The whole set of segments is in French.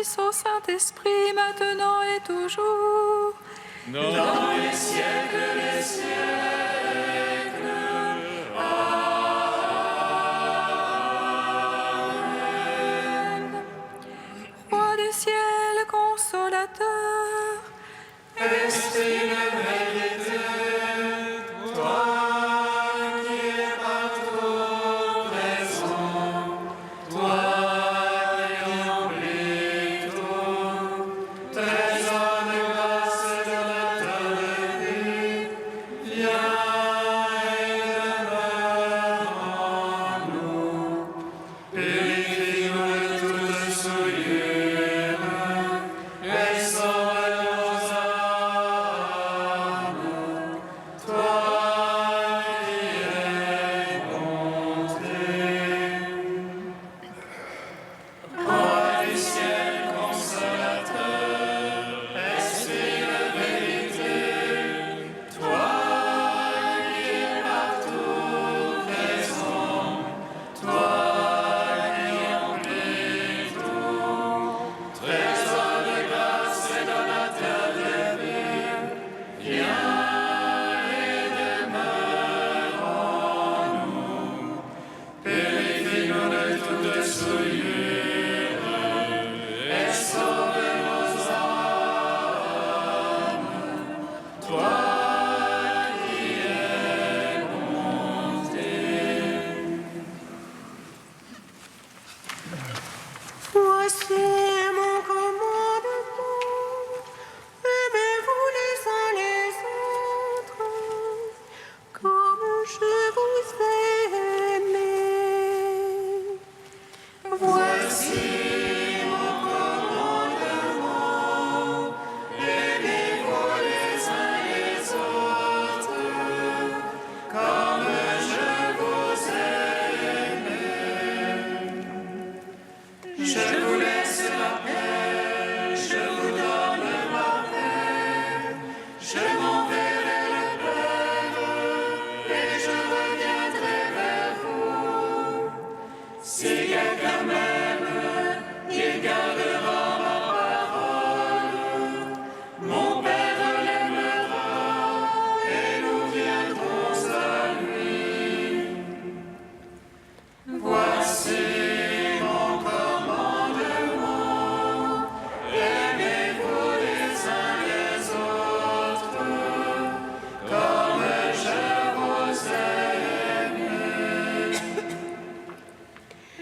Fils, au Saint-Esprit, maintenant et toujours. Dans les siècles des siècles. Amen. Roi du ciel, consolateur, Esprit de vérité, toi qui es partout présent, toi qui remplis tout, trésor de grâce et de vie, viens et demeure en nous. Purifie-nous de toute souillure et sauve nos âmes. Toi qui es bonté. Roi du ciel consolateur, Esprit de vérité, toi qui es partout présent, toi qui remplis tout, trésor de grâce et donateur de vie, viens et demeure en nous. Purifie-nous de toute souillure et sauve nos âmes. Toi qui es bonté. Voici mon commandement, aimez-vous les uns les autres, comme je vous ai aimés. Voici mon commandement, aimez-vous les uns les autres, comme je vous ai aimés. Je vous laisse la paix, je vous donne ma paix, je m'en vais vers le Père, et je reviendrai vers vous. Si quelqu'un m'aime, il gardera ma parole. Mon Père l'aimera, et nous viendrons à lui. Voici mon commandement, aimez-vous les uns les autres, comme je vous aime.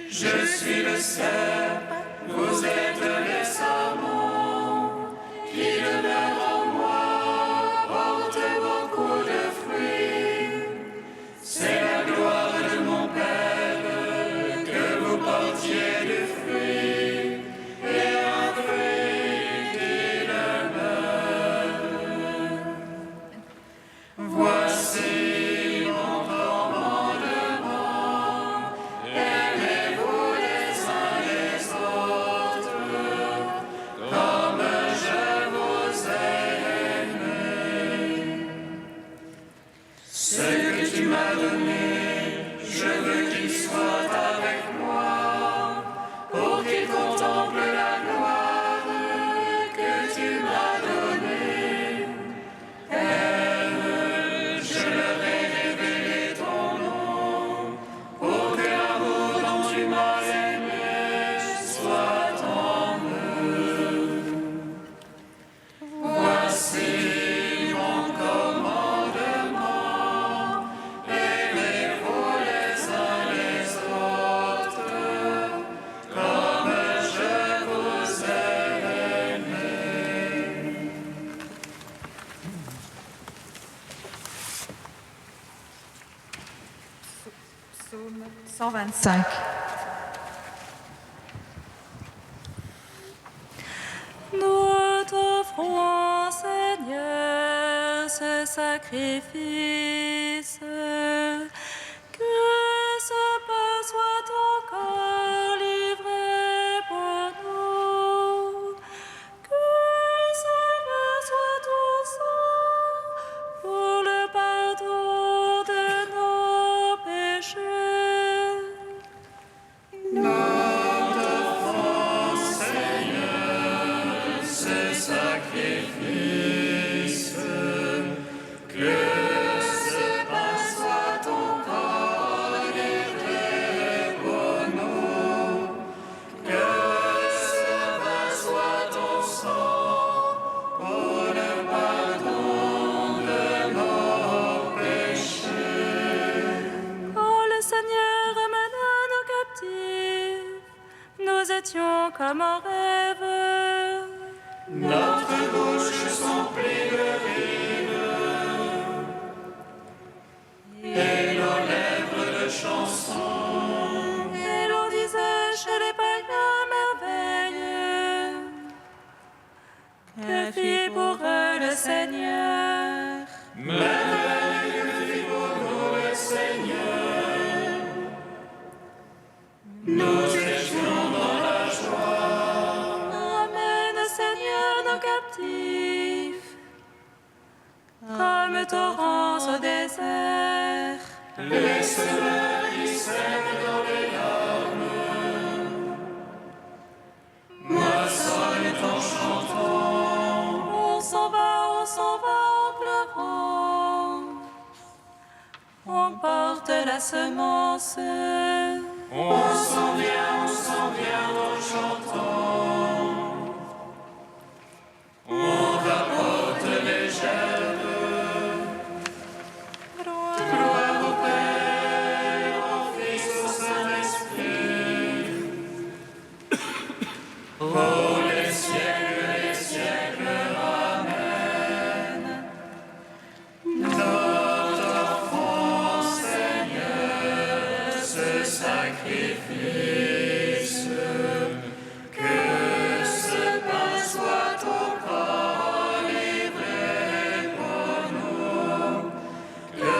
Je suis le cep, vous êtes les sarments, qui demeurent en moi, portent beaucoup de fruits. C'est la gloire de mon Père que vous portiez du fruit, et un fruit qui demeure. Voici mon commandement, aimez-vous les uns les autres, comme je vous aime. Ce que tu m'as donné, je veux qu'il soit avec moi, pour qu'il contemple la gloire que tu m'as donnée. Père, je leur ai révélé ton nom, pour que l'amour dont tu m'as aimé soit en eux. Voici mon commandement, aimez-vous les uns les autres, comme je vous aime. Psaume 125. Nous t'offrons, Seigneur, ce sacrifice, que ce pain soit ton corps livré pour nous, que ce vin soit ton sang pour le pardon de nos péchés. Notre France, Seigneur, étions comme en rêve. Notre bouche s'emplit de rires et nos lèvres de chansons. Et l'on disait chez les païens merveilleux que fit pour eux le Seigneur. Merveille que fit pour nous le Seigneur. Nous étions dans la joie. Ramène, Seigneur, nos captifs, comme torrents au désert. Laisse-le qui sème dans les larmes. Moissonne en chantant. On s'en va en pleurant. On porte la semence. On s'en vient en chantant. On rapporte les gerbes. Gloire au Père, au Fils, au Saint-Esprit. Pour les siècles, Amen. Notre enfant, Seigneur, ce sacrifice, que ce pain soit ton corps livré pour nous, que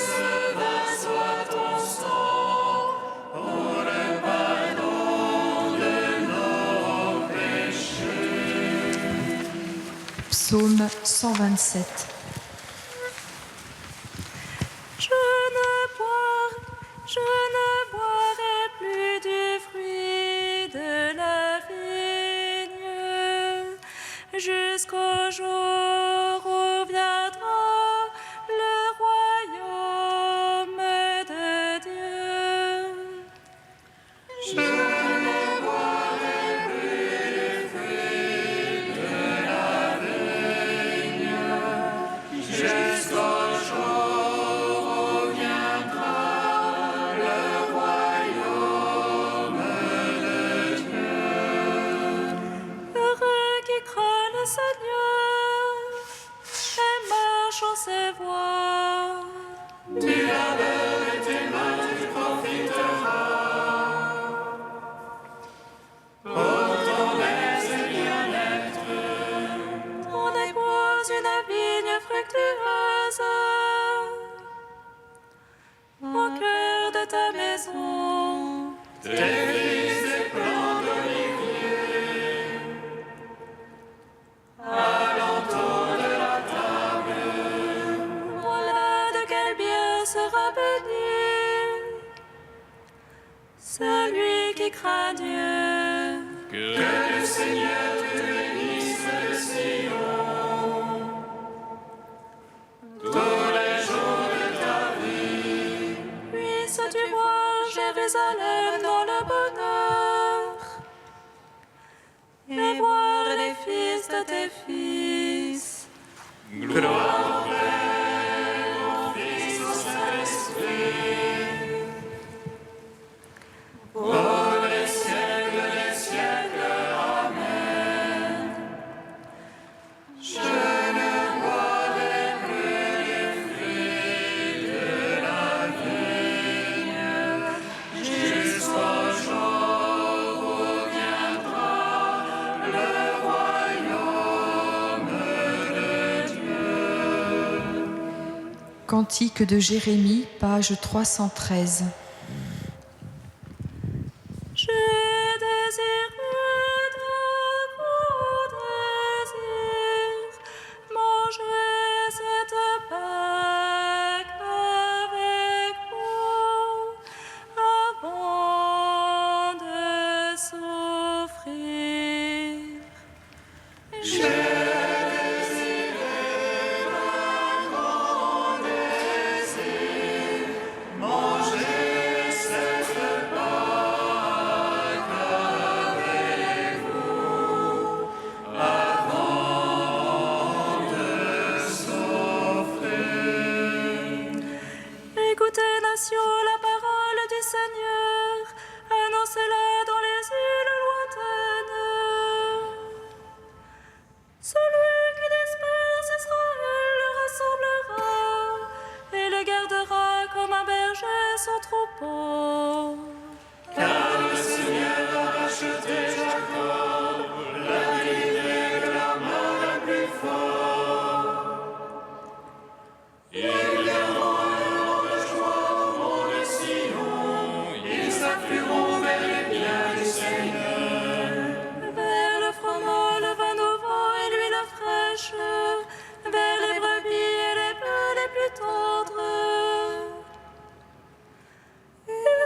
ce vin soit ton sang pour le pardon de nos péchés. Psaume 127. Je ne boirai plus du fruit de la vigne jusqu'au jour où viendra le royaume de Dieu. Je ne boirai plus du fruit de la vigne jusqu'au jour où viendra le royaume de Dieu. Heureux qui craint le Seigneur et marche en ses voies. Tu labeurs et tes mains tu profiteras. Pour ton aise et bien-être, On dépose une vigne fructueuse au cœur de ta maison. tes fils des plants d'olivier, alentour de la table. Voilà de quel bien sera béni celui qui craint Dieu. Que le Seigneur te bénisse de Sion tous les jours de ta vie. Puisses-tu voir Jérusalem dans le bonheur et voir les fils de tes fils. Gloire au Père, au Fils, au Saint-Esprit. Pour les siècles, Amen. Je ne boirai plus du fruit de la vigne jusqu'au jour où viendra le royaume de Dieu. Cantique de Jérémie, page 313. Je désire d'un grand désir manger cette Pâque avec vous avant de souffrir. Manger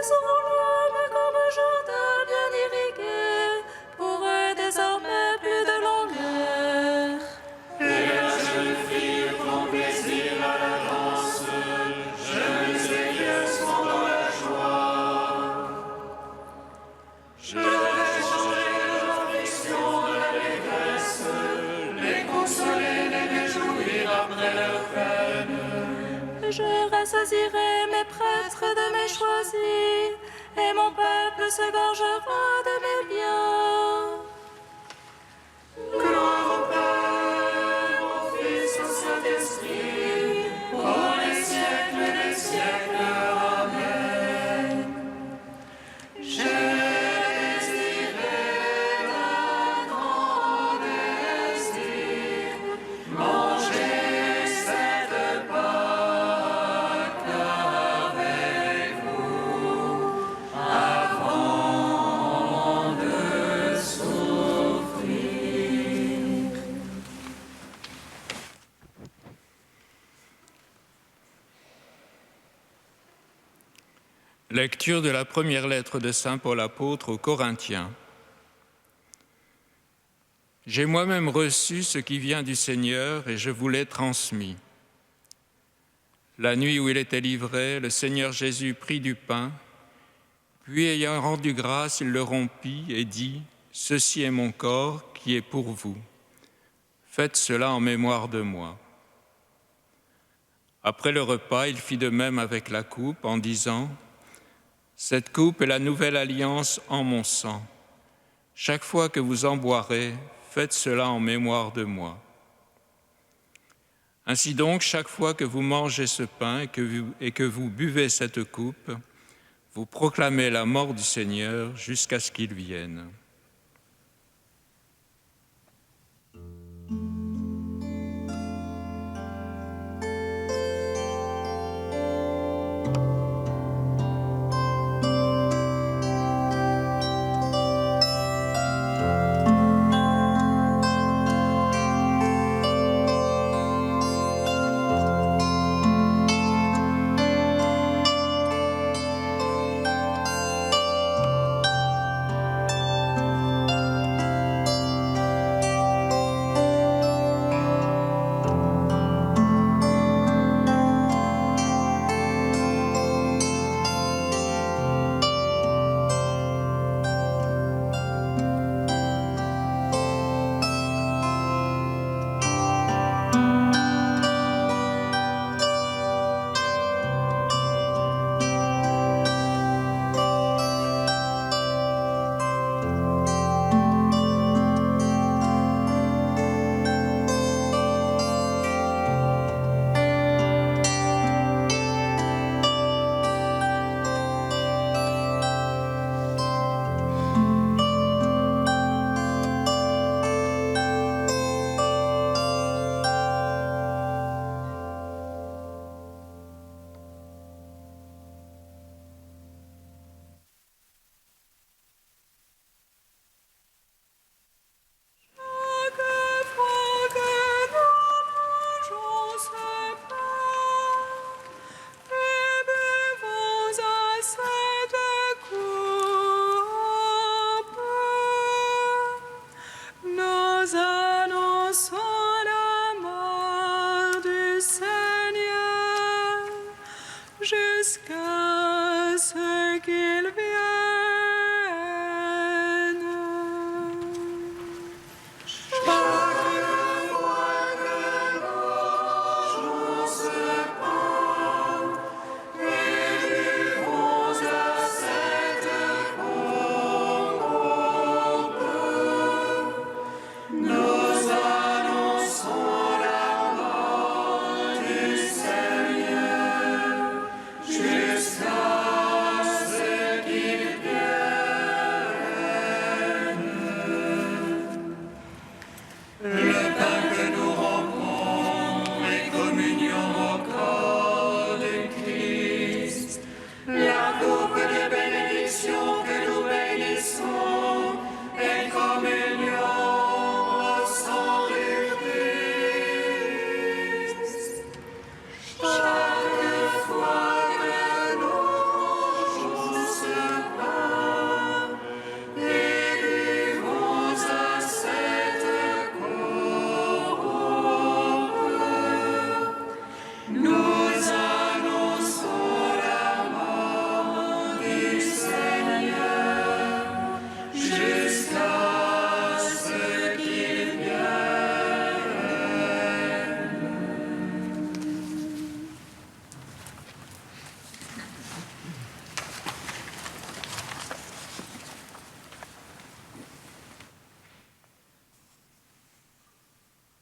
sont l'homme comme un jardin bien irrigué, pour eux désormais plus de longueur. Et la jeune fille prend plaisir à la danse, jeunes et vieux sont dans la joie. Je vais changer l'affliction de l'allégresse, les consoler, les réjouir après leur peine. Je rassasierai mes prêtres de mes choisis, et mon peuple se gorgera de mes biens. Gloire au Père, au Fils, au Saint-Esprit, pour les siècles des siècles. Amen. Je désirais d'un grand désir, manger cette Pâque avec vous, avant de souffrir. Lecture de la première lettre de Saint Paul apôtre aux Corinthiens. J'ai moi-même reçu ce qui vient du Seigneur et je vous l'ai transmis. La nuit où il était livré, le Seigneur Jésus prit du pain, puis ayant rendu grâce, il le rompit et dit : « Ceci est mon corps qui est pour vous. Faites cela en mémoire de moi. » Après le repas, il fit de même avec la coupe en disant : « Cette coupe est la nouvelle alliance en mon sang. Chaque fois que vous en boirez, faites cela en mémoire de moi. » Ainsi donc, chaque fois que vous mangez ce pain et que vous buvez cette coupe, vous proclamez la mort du Seigneur jusqu'à ce qu'il vienne.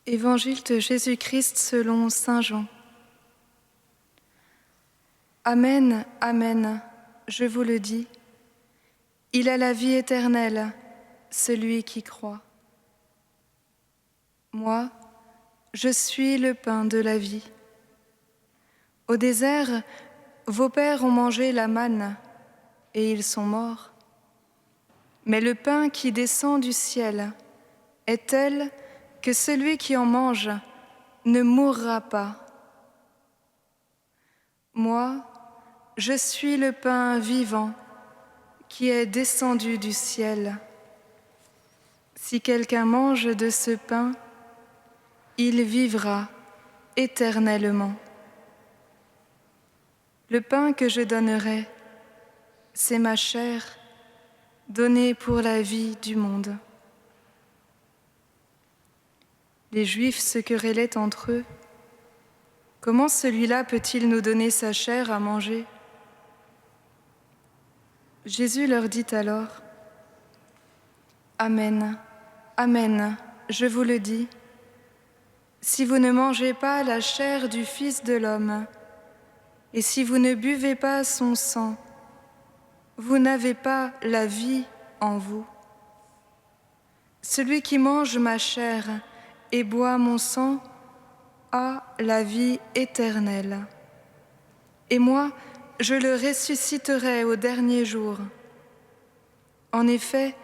Évangile de Jésus-Christ selon saint Jean. Amen, amen, je vous le dis, il a la vie éternelle, celui qui croit. Moi, je suis le pain de la vie. Au désert, vos pères ont mangé la manne, et ils sont morts. Mais le pain qui descend du ciel est tel que celui qui en mange ne mourra pas. Moi, je suis le pain vivant qui est descendu du ciel. Si quelqu'un mange de ce pain, il vivra éternellement. Le pain que je donnerai, c'est ma chair, donnée pour la vie du monde. Les Juifs se querellaient entre eux. Comment celui-là peut-il nous donner sa chair à manger ? Jésus leur dit alors, Amen, amen, je vous le dis, si vous ne mangez pas la chair du Fils de l'homme, et si vous ne buvez pas son sang, vous n'avez pas la vie en vous. Celui qui mange ma chair et boit mon sang a la vie éternelle. Et moi, je le ressusciterai au dernier jour. En effet,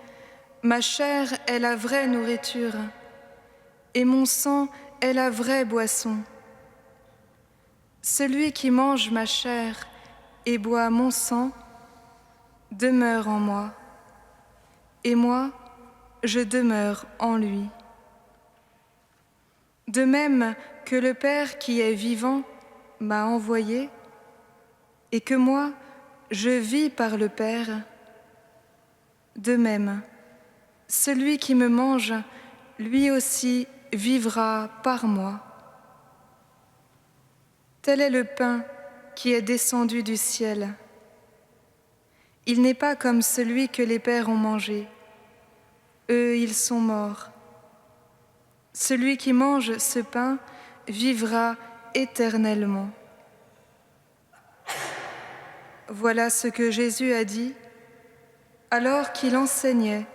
ma chair est la vraie nourriture, et mon sang est la vraie boisson. Celui qui mange ma chair et boit mon sang demeure en moi, et moi, je demeure en lui. De même que le Père qui est vivant m'a envoyé, et que moi, je vis par le Père, de même, celui qui me mange, lui aussi vivra par moi. Tel est le pain qui est descendu du ciel. Il n'est pas comme celui que les pères ont mangé. Eux, ils sont morts. Celui qui mange ce pain vivra éternellement. Voilà ce que Jésus a dit alors qu'il enseignait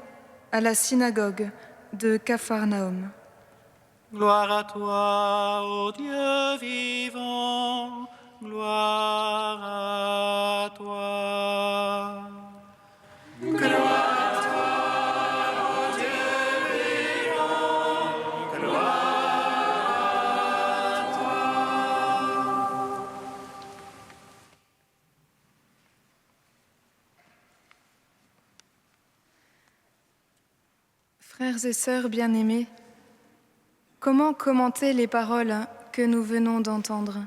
à la synagogue de Capharnaüm. Gloire à toi, ô Dieu vivant, gloire à toi. Gloire à toi, ô Dieu vivant, gloire à toi. Frères et sœurs bien-aimés, comment commenter les paroles que nous venons d'entendre ?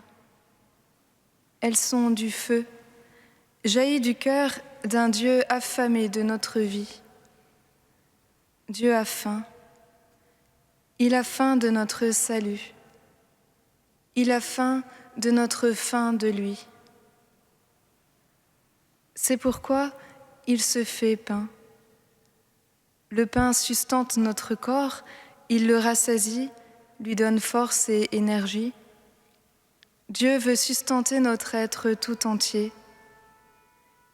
Elles sont du feu, jaillies du cœur d'un Dieu affamé de notre vie. Dieu a faim. Il a faim de notre salut. Il a faim de notre faim de lui. C'est pourquoi il se fait pain. Le pain sustente notre corps, il le rassasie, lui donne force et énergie. Dieu veut sustenter notre être tout entier.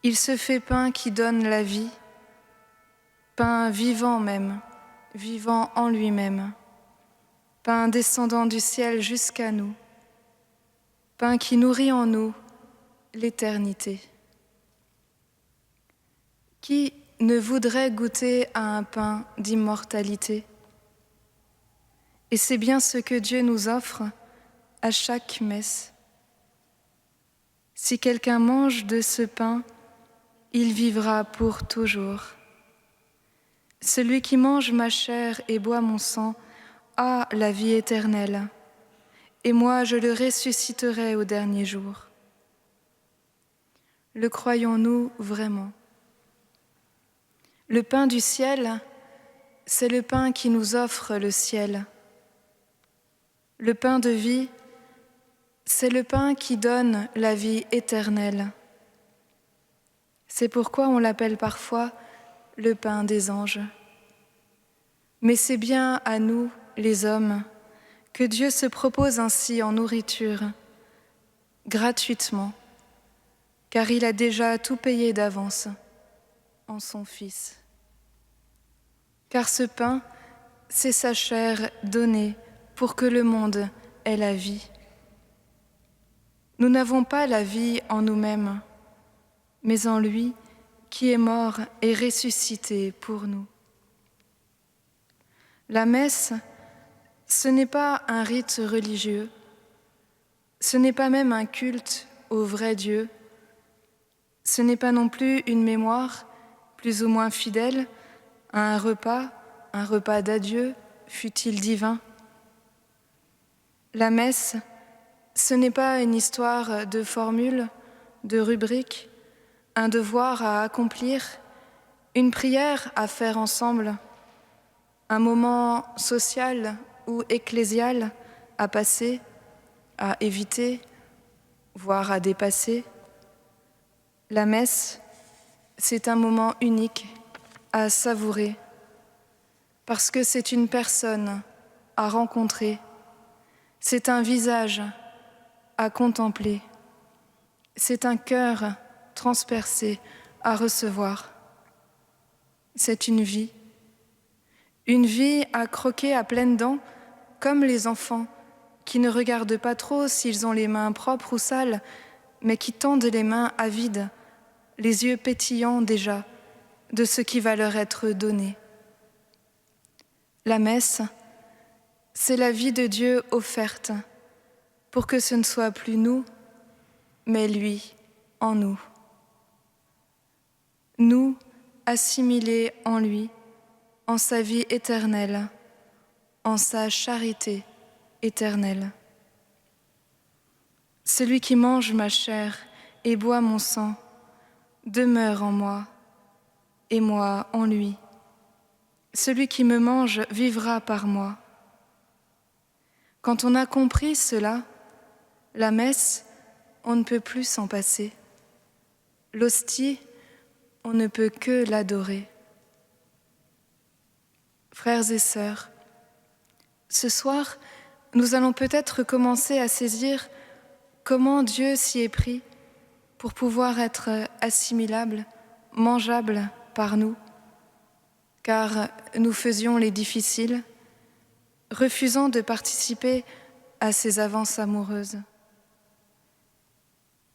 Il se fait pain qui donne la vie, pain vivant même, vivant en lui-même, pain descendant du ciel jusqu'à nous, pain qui nourrit en nous l'éternité. Qui ne voudrait goûter à un pain d'immortalité ? Et c'est bien ce que Dieu nous offre à chaque messe. Si quelqu'un mange de ce pain, il vivra pour toujours. Celui qui mange ma chair et boit mon sang a la vie éternelle, et moi je le ressusciterai au dernier jour. Le croyons-nous vraiment ? Le pain du ciel, c'est le pain qui nous offre le ciel. Le pain de vie, c'est le pain qui donne la vie éternelle. C'est pourquoi on l'appelle parfois le pain des anges. Mais c'est bien à nous, les hommes, Que Dieu se propose ainsi en nourriture, gratuitement, car il a déjà tout payé d'avance en son Fils. Car ce pain, c'est sa chair donnée pour que le monde ait la vie. Nous n'avons pas la vie en nous-mêmes, mais en lui qui est mort et ressuscité pour nous. La messe, ce n'est pas un rite religieux, ce n'est pas même un culte au vrai Dieu, ce n'est pas non plus une mémoire plus ou moins fidèle à un repas d'adieu, fût-il divin. La messe, ce n'est pas une histoire de formules, de rubriques, un devoir à accomplir, une prière à faire ensemble, un moment social ou ecclésial à passer, à éviter, voire à dépasser. La messe, c'est un moment unique à savourer, parce que c'est une personne à rencontrer, c'est un visage à contempler, c'est un cœur transpercé à recevoir. C'est une vie à croquer à pleines dents, comme les enfants qui ne regardent pas trop s'ils ont les mains propres ou sales, mais qui tendent les mains avides, les yeux pétillants déjà de ce qui va leur être donné. La messe, c'est la vie de Dieu offerte pour que ce ne soit plus nous, mais lui en nous. Nous, assimilés en lui, en sa vie éternelle, en sa charité éternelle. Celui qui mange ma chair et boit mon sang demeure en moi et moi en lui. Celui qui me mange vivra par moi. Quand on a compris cela, la messe, on ne peut plus s'en passer. L'hostie, on ne peut que l'adorer. Frères et sœurs, ce soir, nous allons peut-être commencer à saisir comment Dieu s'y est pris pour pouvoir être assimilable, mangeable par nous, car nous faisions les difficiles, refusant de participer à ses avances amoureuses.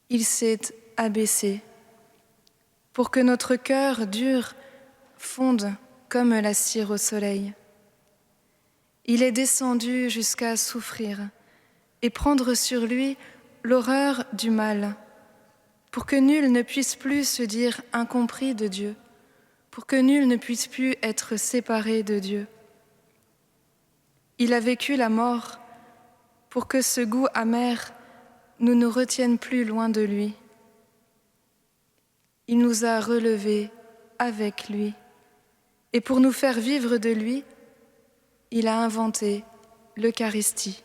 Il s'est abaissé pour que notre cœur dur fonde comme la cire au soleil. Il est descendu jusqu'à souffrir et prendre sur lui l'horreur du mal, pour que nul ne puisse plus se dire incompris de Dieu, pour que nul ne puisse plus être séparé de Dieu. Il a vécu la mort pour que ce goût amer ne nous retienne plus loin de lui. Il nous a relevés avec lui, et pour nous faire vivre de lui, il a inventé l'Eucharistie,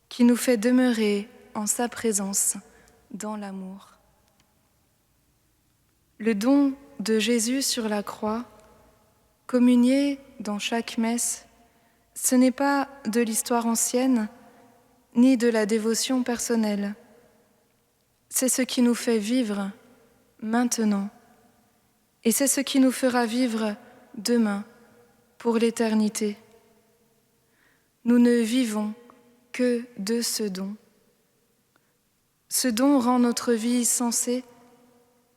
qui nous fait demeurer en sa présence dans l'amour. Le don de Jésus sur la croix, communié dans chaque messe, ce n'est pas de l'histoire ancienne, ni de la dévotion personnelle. C'est ce qui nous fait vivre maintenant, et c'est ce qui nous fera vivre demain pour l'éternité. Nous ne vivons que de ce don. Ce don rend notre vie sensée,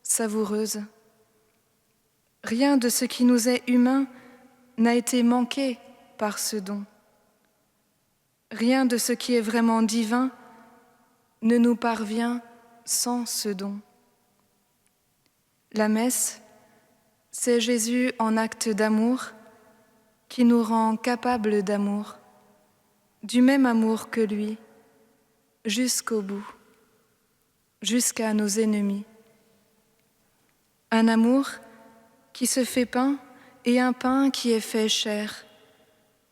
savoureuse. Rien de ce qui nous est humain n'a été manqué par ce don. Rien de ce qui est vraiment divin ne nous parvient sans ce don. La messe, c'est Jésus en acte d'amour qui nous rend capables d'amour, du même amour que lui, jusqu'au bout, jusqu'à nos ennemis. Un amour qui se fait pain et un pain qui est fait chair,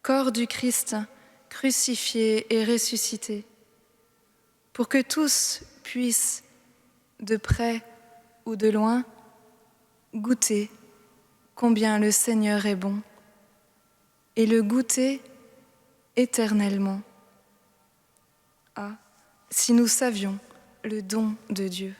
corps du Christ crucifié et ressuscité, pour que tous puissent, de près ou de loin, goûter combien le Seigneur est bon, et le goûter éternellement. Ah, si nous savions le don de Dieu.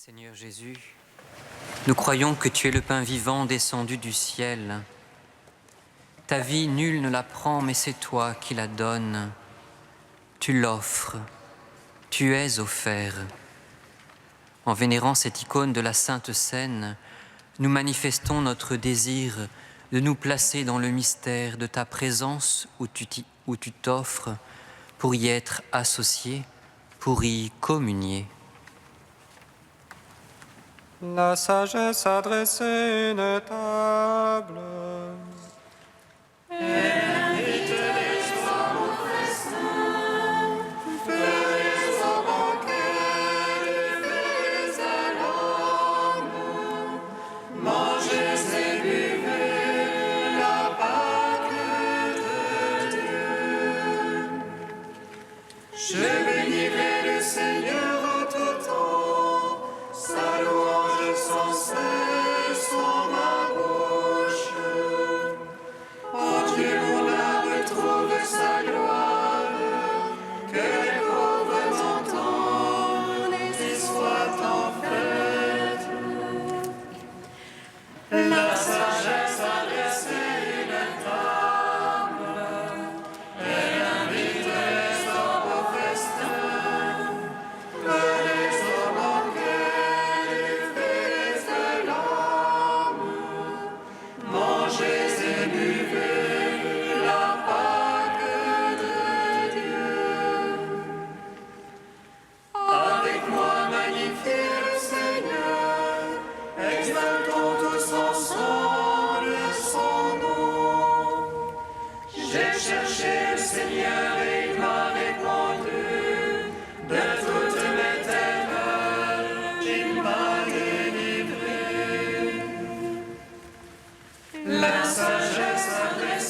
Seigneur Jésus, nous croyons que tu es le pain vivant descendu du ciel. Ta vie, nul ne la prend, mais c'est toi qui la donnes. Tu l'offres, tu es offert. En vénérant cette icône de la Sainte Seine, nous manifestons notre désir de nous placer dans le mystère de ta présence où tu t'offres pour y être associés, pour y communier. La sagesse a dressé une table.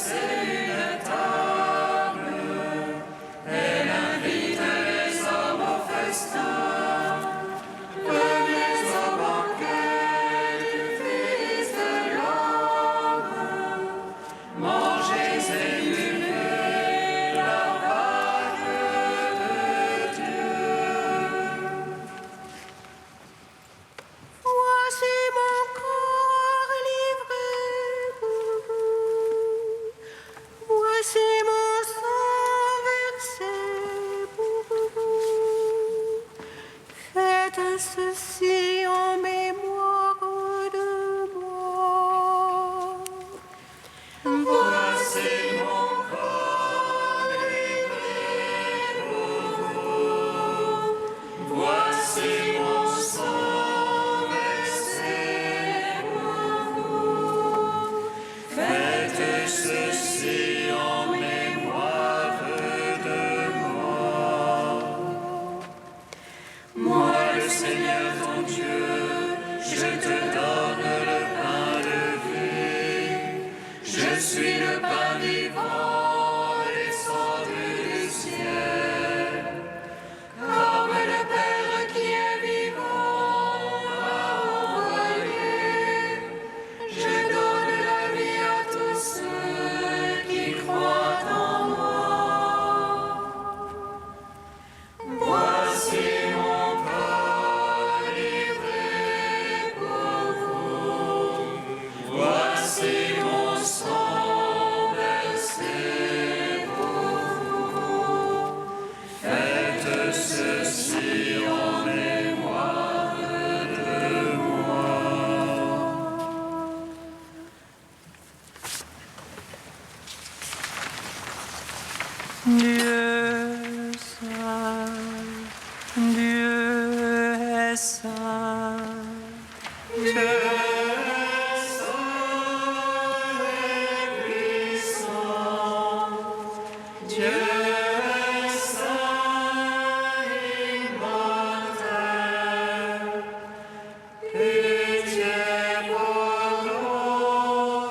Une table, elle invite les hommes. suis le pain vivant descendu du ciel. Comme le Père qui est vivant m'a envoyé, je donne la vie à tous ceux qui croient en moi. Voici mon corps livré pour vous. Voici mon sang versé pour vous. Faites ceci en mémoire de moi. Dieu saint, Dieu est saint. Dieu saint et puissant, Dieu saint immortel, pitié pour nous,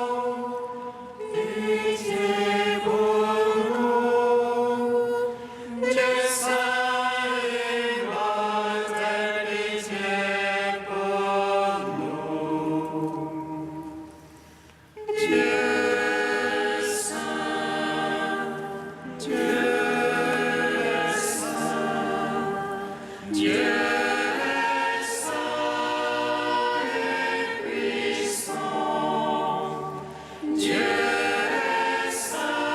pitié pour nous, Dieu saint immortel, pitié pour nous. Dieu saint, Dieu saint, Dieu saint et puissant, Dieu saint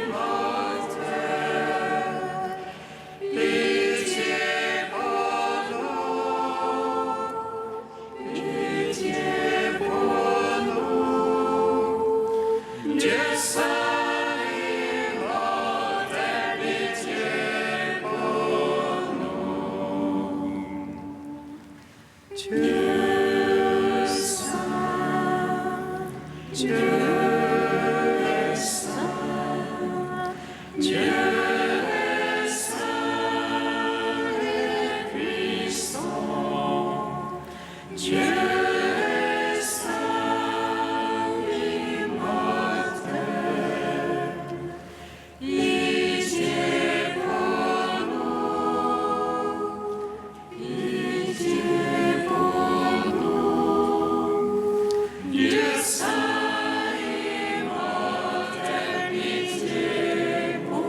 immortel, pitié pour nous, pitié pour nous, Dieu saint immortel, pitié pour nous. Dieu saint, Dieu saint, Dieu saint et puissant, Dieu saint immortel, pitié pour nous, pitié pour nous, Dieu saint immortel, pitié pour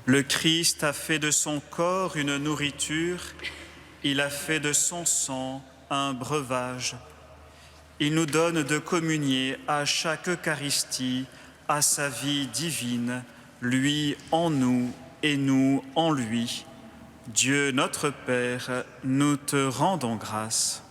Le Christ a fait de son corps une nourriture, il a fait de son sang un breuvage. Il nous donne de communier à chaque Eucharistie à sa vie divine, lui en nous et nous en lui. Dieu notre Père, nous te rendons grâce.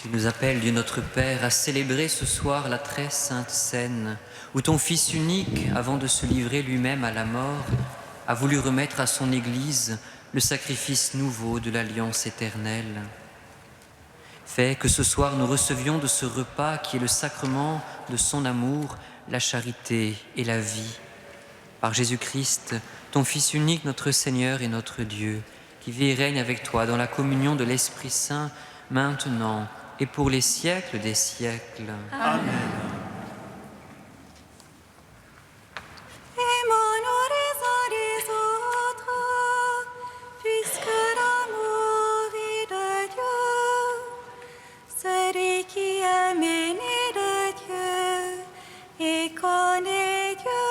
Tu nous appelles, Dieu notre Père, à célébrer ce soir la très sainte scène, où ton Fils unique, avant de se livrer lui-même à la mort, a voulu remettre à son Église le sacrifice nouveau de l'alliance éternelle. Fais que ce soir nous recevions de ce repas qui est le sacrement de son amour, la charité et la vie. Par Jésus-Christ, ton Fils unique, notre Seigneur et notre Dieu, qui vit et règne avec toi dans la communion de l'Esprit Saint, maintenant et pour les siècles des siècles. Amen. Aimons-nous les uns les autres, puisque l'amour est de Dieu. Celui qui aime est né de Dieu et connaît Dieu.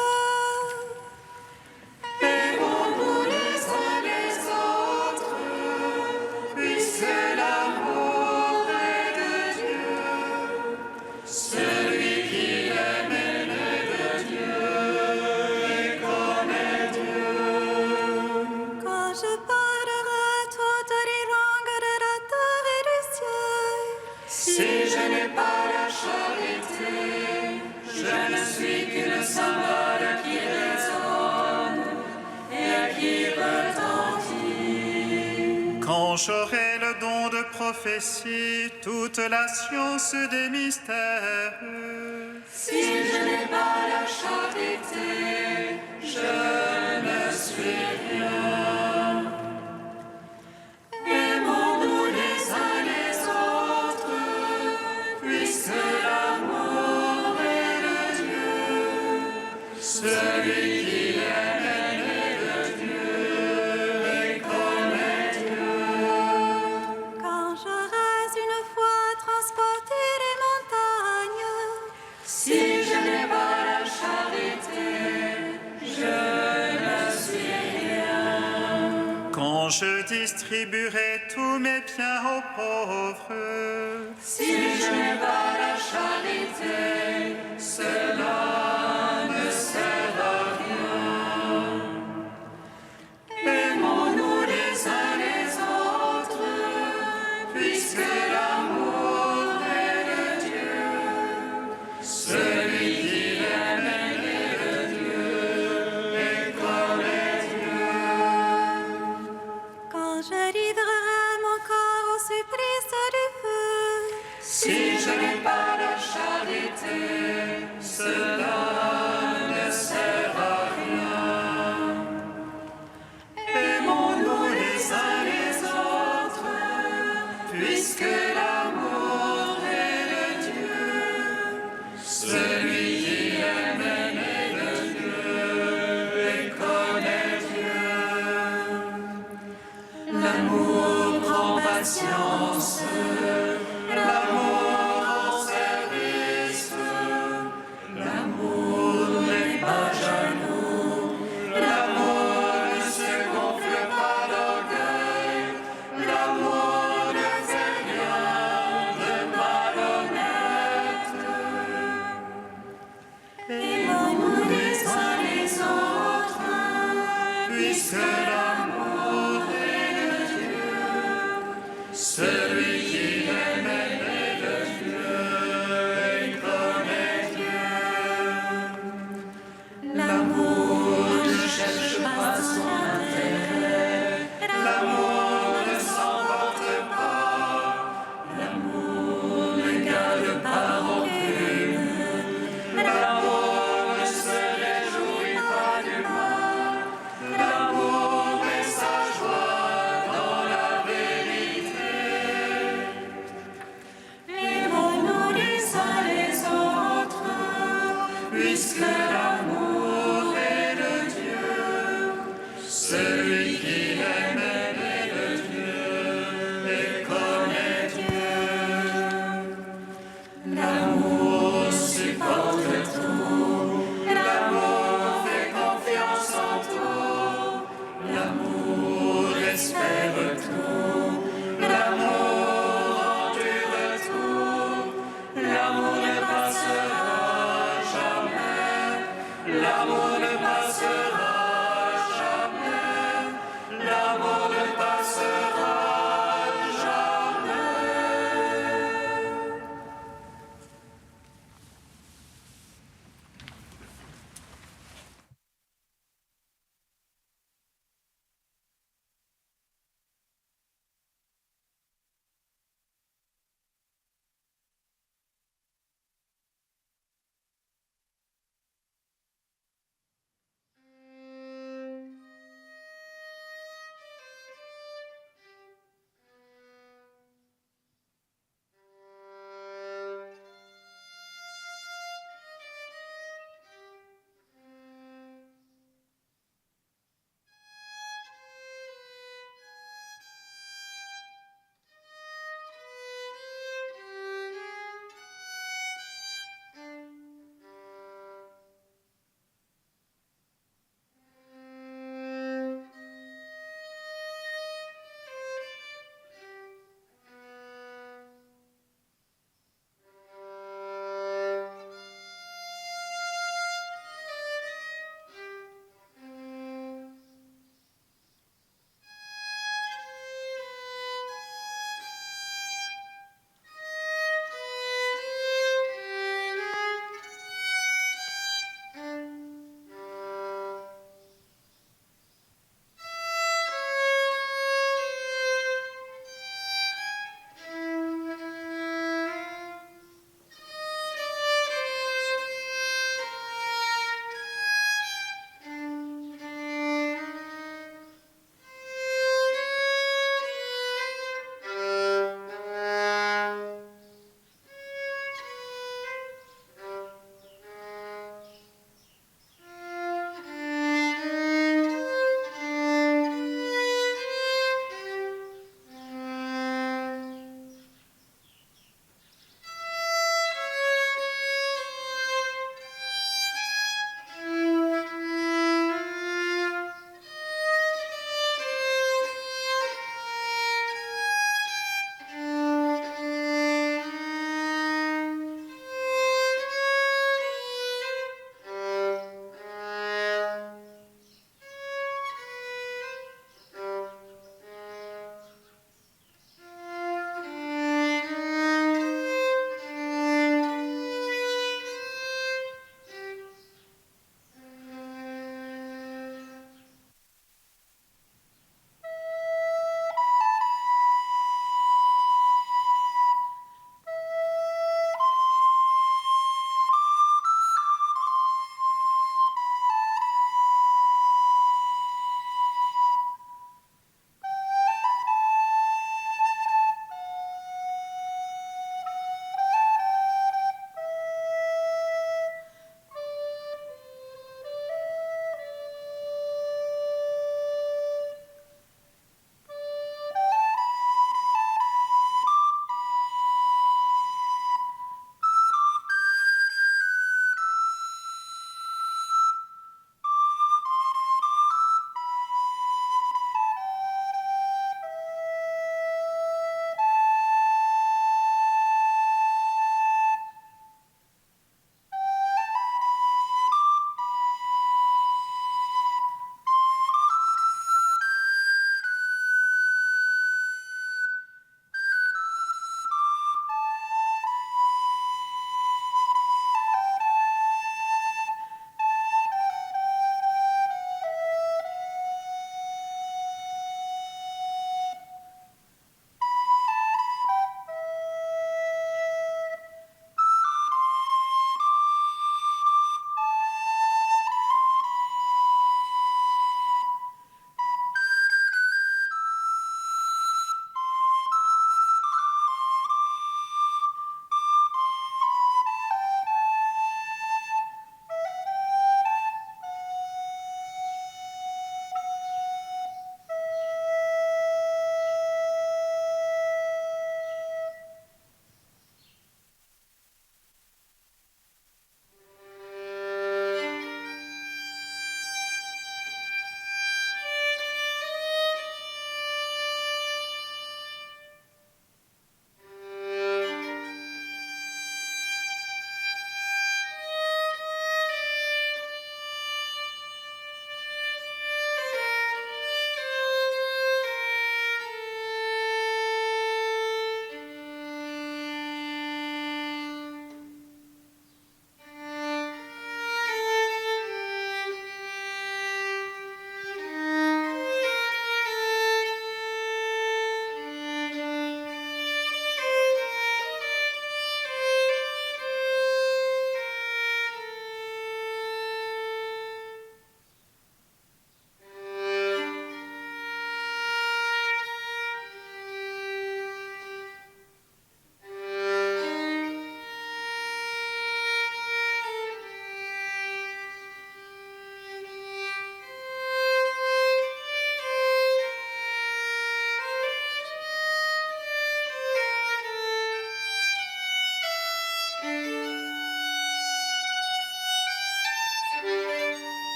Aimons-nous les uns les autres, puisque l'amour est de Dieu. Celui qui aime est né de Dieu et connaît Dieu. Quand je parlerai toutes les langues de la terre et du ciel, Si je n'ai pas la charité, je ne suis qu'une cymbale qui résonne et qui retentit. Quand j'aurai le don de prophétie, toute la science des mystères, Si je n'ai pas la charité, je ne suis rien. Aimons-nous les uns les autres, puisque l'amour est de Dieu. Celui qui aime est né de Dieu et connaît Dieu. quand j'aurai une fois transporté les montagnes, Si je n'ai pas la charité, je ne suis rien. quand je distribuerai tous mes biens aux pauvres, Si je n'ai pas la charité, cela ne sert à rien. Aimons-nous les uns les autres, puisque l'amour est de Dieu. Celui qui aime est né de Dieu et connaît Dieu. quand je livrerai mon corps au supplice du feu, Si je n'ai pas la charité, cela ne sert à rien. Aimons-nous les uns les autres, puisque l'amour est de Dieu. Celui qui aime est né de Dieu et connaît Dieu. L'amour prend patience. L'amour en service, l'amour n'est pas jaloux, l'amour ne se gonfle pas d'orgueil, l'amour ne fait rien de malhonnête. Aimons-nous les uns les autres, puisque l'amour est de Dieu. Celui qui aime est né de Dieu et connaît Dieu. L'amour ne cherche pas son intérêt, l'amour ne s'emporte pas, l'amour ne garde pas rancune, l'amour ne se réjouit pas du mal, l'amour met sa joie dans la vérité. Aimons-nous les uns les autres, puisque l'amour est de Dieu. Celui qui aime est né de Dieu et connaît Dieu. L'amour supporte tout, l'amour fait confiance en tout, l'amour espère tout.